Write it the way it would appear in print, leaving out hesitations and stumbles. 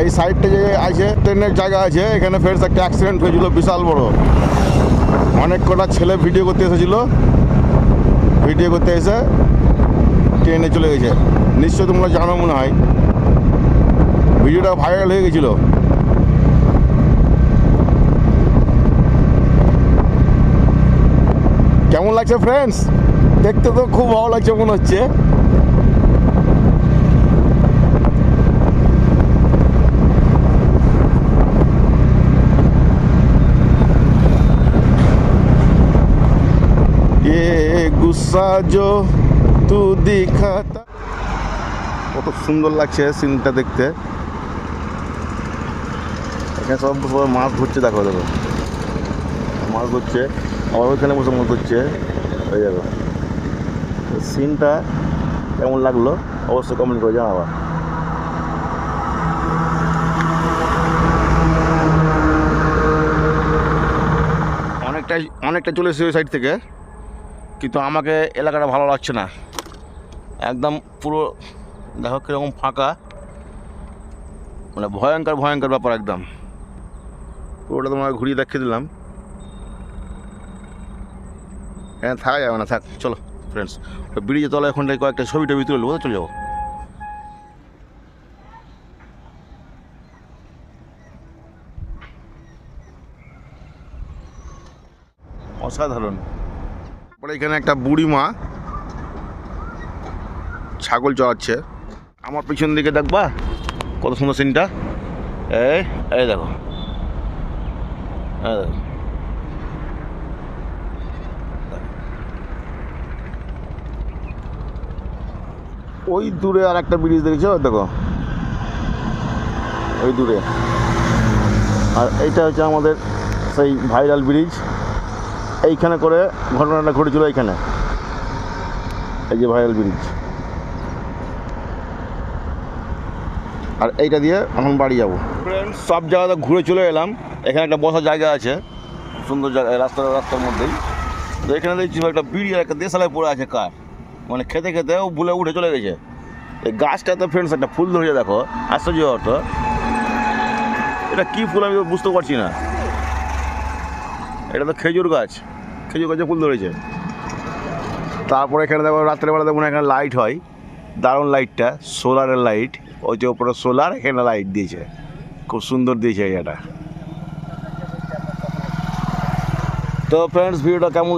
এই সাইডটা যে আছে ট্রেনের জায়গা আছে, এখানে ফ্রেন্ডস একটা অ্যাক্সিডেন্ট হয়েছিল বিশাল বড়। অনেক কটা ছেলে ভিডিও করতে এসেছিল, ভিডিও করতে এসে ট্রেনে চলে গেছে। নিশ্চয়ই তোমরা জানো মনে হয়, ভিডিওটা ভাইরাল হয়ে গেছিলো। কেমন লাগছে ফ্রেন্ডস? দেখতে তো খুব ভালো লাগছে মনে হচ্ছে। গুসা জো তু দিখাতা, কত সুন্দর লাগছে সিনটা দেখতে। এখানে সব মাছ ধরছে, দেখো দেখো মাছ ধরছে, আবার ওইখানে বসে মাছ ধরছে। হয়ে যাবে সিনটা কেমন লাগলো অবশ্যই কমেন্ট করে জানাবা। অনেকটা চলে এসেছে ওই সাইড থেকে, কিন্তু আমাকে এলাকাটা ভালো লাগছে না। একদম পুরো দেখো কীরকম ফাঁকা, মানে ভয়ঙ্কর ব্যাপার একদম। পুরোটা তোমাকে ঘুরিয়ে দেখিয়ে দিলাম। হ্যাঁ, থাকা যাবে না, থাক। চলো ফ্রেন্ডস, ব্রিজে তলায় ওখানটায় কয়েকটা ছবি টবি তুলে নেবো, চলে যাবো। অসাধারণ। তারপরে এখানে একটা বুড়ি মা ছাগল চড়াচ্ছে। আমার পিছন দিকে দেখবা কত সুন্দর সিনটা। এই দেখো, ওই দূরে আর একটা ব্রিজ দেখেছো, দেখো ওই দূরে। আর এইটা হচ্ছে আমাদের সেই ভাইরাল ব্রিজ। এইখানে করে ঘটনাটা ঘটেছিল, এইখানে এই যে ভাইরাল ব্রিজ। আর এইটা দিয়ে এখন বাড়ি যাবো। ফ্রেন্ডস, সব জায়গাতে ঘুরে চলে এলাম। এখানে একটা বসার জায়গা আছে, সুন্দর জায়গা, রাস্তার মধ্যেই। তো এখানে দেখছি একটা বিড়ি আর একটা দেশালায় পড়ে আছে কার, মানে খেতে খেতেও ভুলে উঠে চলে গেছে। এই গাছটাতে ফ্রেন্ডস একটা ফুল ধরেছে, দেখো আশ্চর্য অর্থ। এটা কী ফুল আমি তো বুঝতে পারছি না। এটা তো খেজুর গাছে ফুল ধরেছে। তারপরে এখানে দেখো রাত্রেবেলা দেখুন এখানে লাইট হয়, দারুণ লাইটটা, সোলারের লাইট। ওই যে ওপরে সোলার, এখানে লাইট দিয়েছে, খুব সুন্দর দিয়েছে এটা। তো ফ্রেন্ডস, ভিডিওটা কেমন